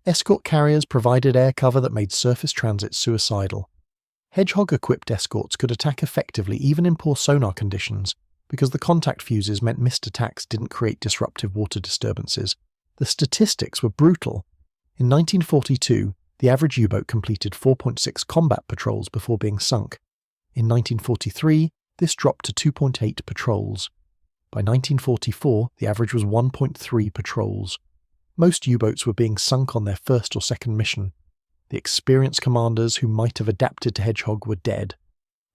Escort carriers provided air cover that made surface transit suicidal. Hedgehog-equipped escorts could attack effectively even in poor sonar conditions, because the contact fuses meant missed attacks didn't create disruptive water disturbances. The statistics were brutal. In 1942, the average U-boat completed 4.6 combat patrols before being sunk. In 1943, this dropped to 2.8 patrols. By 1944, the average was 1.3 patrols. Most U-boats were being sunk on their first or second mission. The experienced commanders who might have adapted to Hedgehog were dead.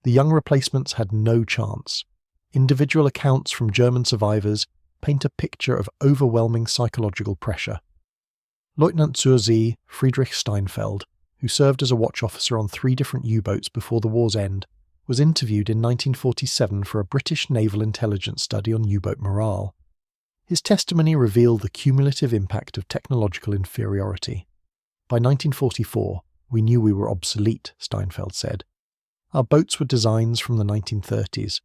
The young replacements had no chance. Individual accounts from German survivors paint a picture of overwhelming psychological pressure. Lieutenant zur See Friedrich Steinfeld, who served as a watch officer on 3 different U-boats before the war's end, was interviewed in 1947 for a British naval intelligence study on U-boat morale. His testimony revealed the cumulative impact of technological inferiority. By 1944, we knew we were obsolete, Steinfeld said. Our boats were designs from the 1930s.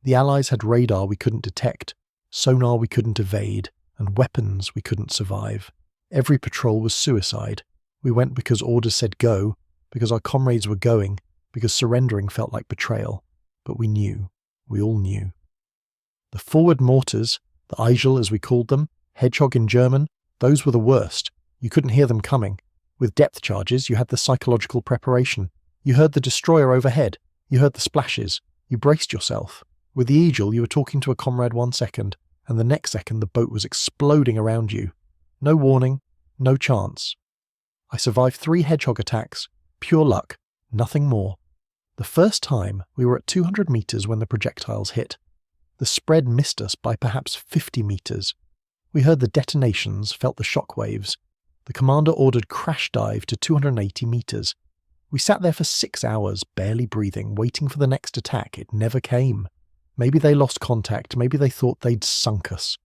The Allies had radar we couldn't detect, sonar we couldn't evade, and weapons we couldn't survive. Every patrol was suicide. We went because orders said go, because our comrades were going, because surrendering felt like betrayal. But we knew. We all knew. The forward mortars, the Eigel as we called them, Hedgehog in German, those were the worst. You couldn't hear them coming. With depth charges, you had the psychological preparation. You heard the destroyer overhead. You heard the splashes. You braced yourself. With the Eagle, you were talking to a comrade 1 second, and the next second the boat was exploding around you. No warning, no chance. I survived 3 Hedgehog attacks, pure luck, nothing more. The first time, we were at 200 meters when the projectiles hit. The spread missed us by perhaps 50 meters. We heard the detonations, felt the shock waves. The commander ordered crash dive to 280 meters. We sat there for 6 hours, barely breathing, waiting for the next attack. It never came. Maybe they lost contact, maybe they thought they'd sunk us.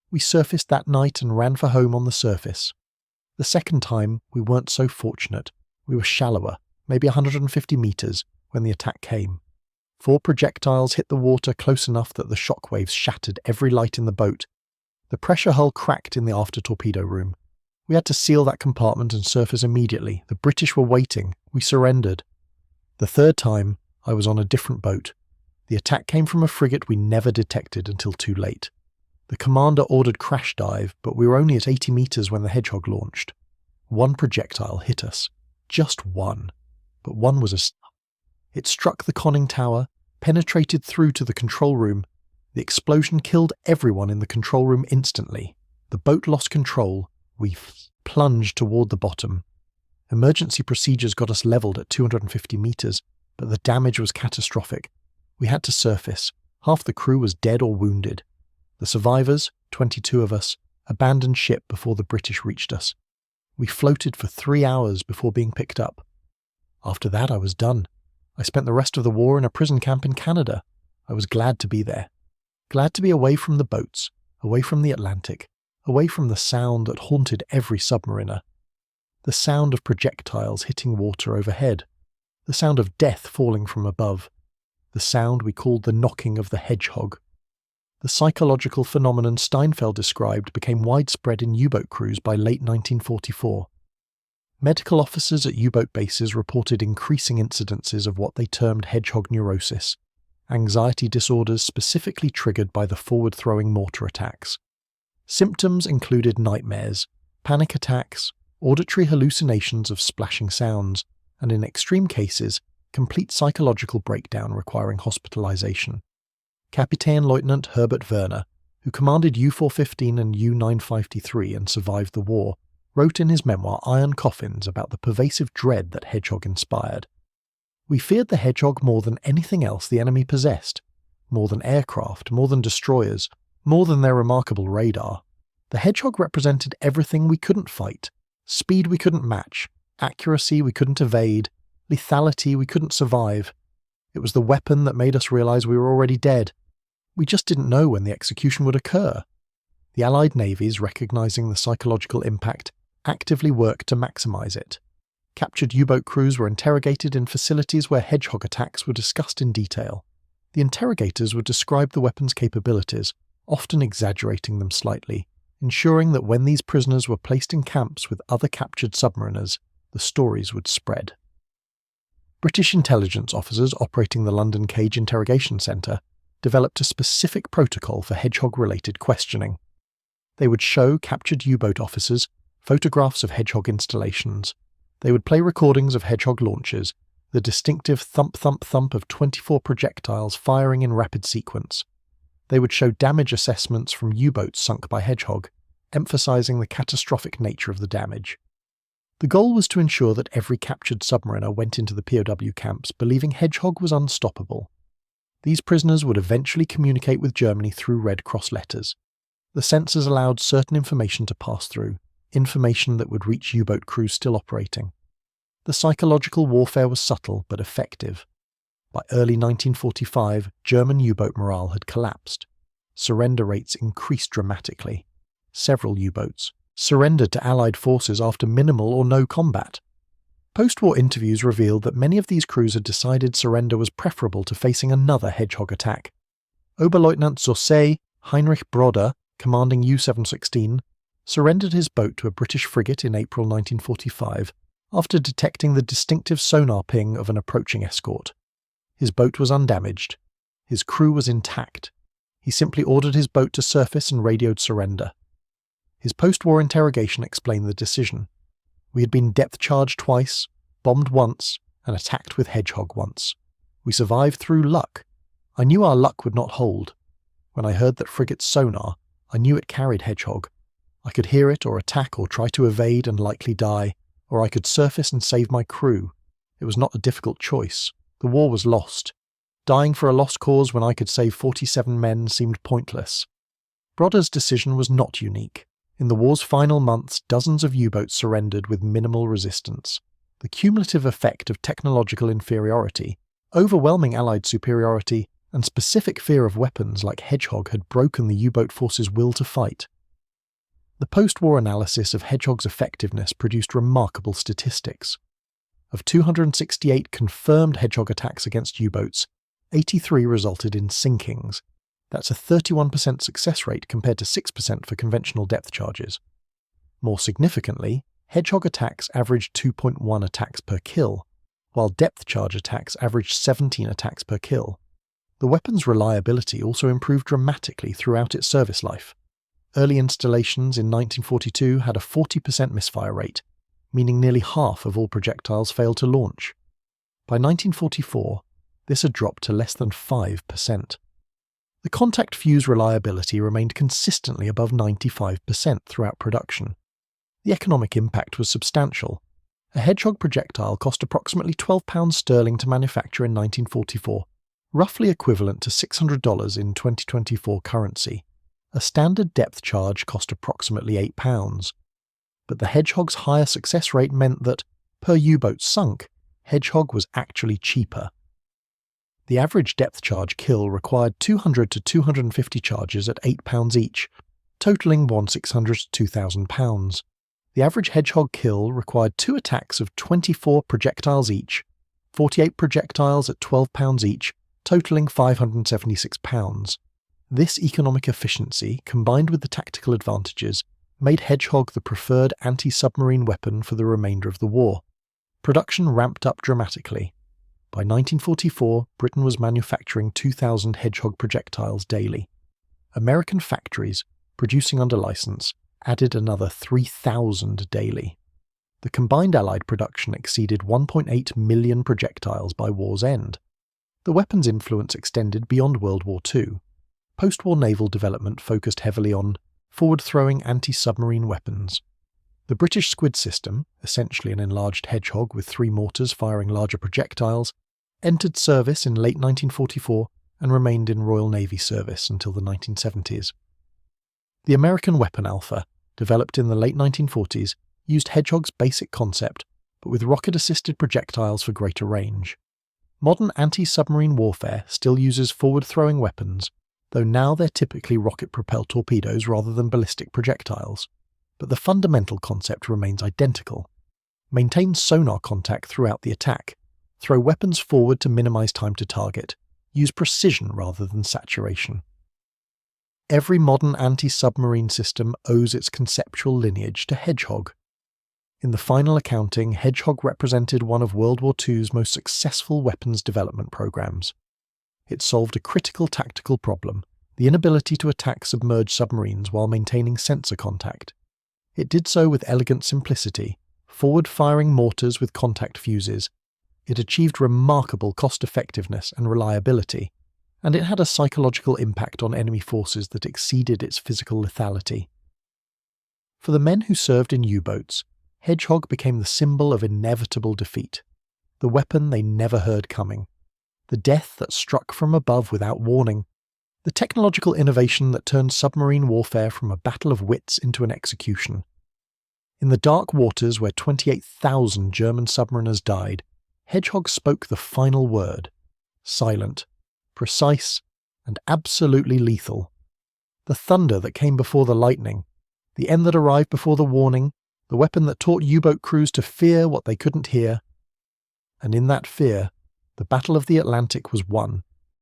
We surfaced that night and ran for home on the surface. The second time, we weren't so fortunate. We were shallower, maybe 150 meters, when the attack came. 4 projectiles hit the water close enough that the shock waves shattered every light in the boat. The pressure hull cracked in the after torpedo room. We had to seal that compartment and surface immediately. The British were waiting. We surrendered. The third time, I was on a different boat. The attack came from a frigate we never detected until too late. The commander ordered crash dive, but we were only at 80 meters when the Hedgehog launched. 1 projectile hit us. Just 1. But 1 was It struck the conning tower, penetrated through to the control room. The explosion killed everyone in the control room instantly. The boat lost control. We plunged toward the bottom. Emergency procedures got us leveled at 250 meters, but the damage was catastrophic. We had to surface. Half the crew was dead or wounded. The survivors, 22 of us, abandoned ship before the British reached us. We floated for 3 hours before being picked up. After that, I was done. I spent the rest of the war in a prison camp in Canada. I was glad to be there. Glad to be away from the boats, away from the Atlantic, away from the sound that haunted every submariner. The sound of projectiles hitting water overhead, the sound of death falling from above, the sound we called the knocking of the Hedgehog. The psychological phenomenon Steinfeld described became widespread in U-boat crews by late 1944. Medical officers at U-boat bases reported increasing incidences of what they termed hedgehog neurosis, anxiety disorders specifically triggered by the forward-throwing mortar attacks. Symptoms included nightmares, panic attacks, auditory hallucinations of splashing sounds, and in extreme cases, complete psychological breakdown requiring hospitalization. Kapitän Lieutenant Herbert Werner, who commanded U-415 and U-953 and survived the war, wrote in his memoir Iron Coffins about the pervasive dread that Hedgehog inspired. "We feared the Hedgehog more than anything else the enemy possessed, more than aircraft, more than destroyers, more than their remarkable radar. The Hedgehog represented everything we couldn't fight, speed we couldn't match, accuracy we couldn't evade, lethality we couldn't survive. It was the weapon that made us realize we were already dead. We just didn't know when the execution would occur." The Allied navies, recognizing the psychological impact, actively worked to maximize it. Captured U-boat crews were interrogated in facilities where Hedgehog attacks were discussed in detail. The interrogators would describe the weapon's capabilities, often exaggerating them slightly, ensuring that when these prisoners were placed in camps with other captured submariners, the stories would spread. British intelligence officers operating the London Cage Interrogation Centre developed a specific protocol for Hedgehog-related questioning. They would show captured U-boat officers photographs of Hedgehog installations. They would play recordings of Hedgehog launches, the distinctive thump-thump-thump of 24 projectiles firing in rapid sequence. They would show damage assessments from U-boats sunk by Hedgehog, emphasizing the catastrophic nature of the damage. The goal was to ensure that every captured submariner went into the POW camps believing Hedgehog was unstoppable. These prisoners would eventually communicate with Germany through Red Cross letters. The sensors allowed certain information to pass through, information that would reach U-boat crews still operating. The psychological warfare was subtle but effective. By early 1945, German U-boat morale had collapsed. Surrender rates increased dramatically. Several U-boats surrendered to Allied forces after minimal or no combat. Post-war interviews revealed that many of these crews had decided surrender was preferable to facing another Hedgehog attack. Oberleutnant José Heinrich Brodder, commanding U-716, surrendered his boat to a British frigate in April 1945 after detecting the distinctive sonar ping of an approaching escort. His boat was undamaged. His crew was intact. He simply ordered his boat to surface and radioed surrender. His post-war interrogation explained the decision. "We had been depth-charged twice, bombed once, and attacked with Hedgehog once. We survived through luck. I knew our luck would not hold. When I heard that frigate's sonar, I knew it carried Hedgehog. I could hear it or attack or try to evade and likely die, or I could surface and save my crew. It was not a difficult choice. The war was lost. Dying for a lost cause when I could save 47 men seemed pointless." Brodder's decision was not unique. In the war's final months, dozens of U-boats surrendered with minimal resistance. The cumulative effect of technological inferiority, overwhelming Allied superiority, and specific fear of weapons like Hedgehog had broken the U-boat force's will to fight. The post-war analysis of Hedgehog's effectiveness produced remarkable statistics. Of 268 confirmed Hedgehog attacks against U-boats, 83 resulted in sinkings. That's a 31% success rate compared to 6% for conventional depth charges. More significantly, Hedgehog attacks averaged 2.1 attacks per kill, while depth charge attacks averaged 17 attacks per kill. The weapon's reliability also improved dramatically throughout its service life. Early installations in 1942 had a 40% misfire rate, meaning nearly half of all projectiles failed to launch. By 1944, this had dropped to less than 5%. The contact fuse reliability remained consistently above 95% throughout production. The economic impact was substantial. A Hedgehog projectile cost approximately £12 to manufacture in 1944, roughly equivalent to $600 in 2024 currency. A standard depth charge cost approximately £8. But the Hedgehog's higher success rate meant that, per U-boat sunk, Hedgehog was actually cheaper. The average depth charge kill required 200 to 250 charges at £8 each. totalling 1,600 to 2,000 pounds. The average Hedgehog kill required 2 attacks of 24 projectiles each, 48 projectiles at £12 each, totalling £576. This economic efficiency, combined with the tactical advantages, made Hedgehog the preferred anti-submarine weapon for the remainder of the war. Production ramped up dramatically. By 1944, Britain was manufacturing 2,000 Hedgehog projectiles daily. American factories, producing under license, added another 3,000 daily. The combined Allied production exceeded 1.8 million projectiles by war's end. The weapon's influence extended beyond World War II. Post-war naval development focused heavily on forward-throwing anti-submarine weapons. The British Squid system, essentially an enlarged Hedgehog with 3 mortars firing larger projectiles, entered service in late 1944 and remained in Royal Navy service until the 1970s. The American Weapon Alpha, developed in the late 1940s, used Hedgehog's basic concept, but with rocket-assisted projectiles for greater range. Modern anti-submarine warfare still uses forward-throwing weapons, though now they're typically rocket-propelled torpedoes rather than ballistic projectiles. But the fundamental concept remains identical. Maintain sonar contact throughout the attack, throw weapons forward to minimize time to target, use precision rather than saturation. Every modern anti-submarine system owes its conceptual lineage to Hedgehog. In the final accounting, Hedgehog represented one of World War II's most successful weapons development programs. It solved a critical tactical problem, the inability to attack submerged submarines while maintaining sensor contact. It did so with elegant simplicity, forward-firing mortars with contact fuses. It achieved remarkable cost-effectiveness and reliability, and it had a psychological impact on enemy forces that exceeded its physical lethality. For the men who served in U-boats, Hedgehog became the symbol of inevitable defeat, the weapon they never heard coming, the death that struck from above without warning, the technological innovation that turned submarine warfare from a battle of wits into an execution. In the dark waters where 28,000 German submariners died, Hedgehog spoke the final word, silent, precise, and absolutely lethal. The thunder that came before the lightning, the end that arrived before the warning, the weapon that taught U-boat crews to fear what they couldn't hear. And in that fear, the Battle of the Atlantic was won,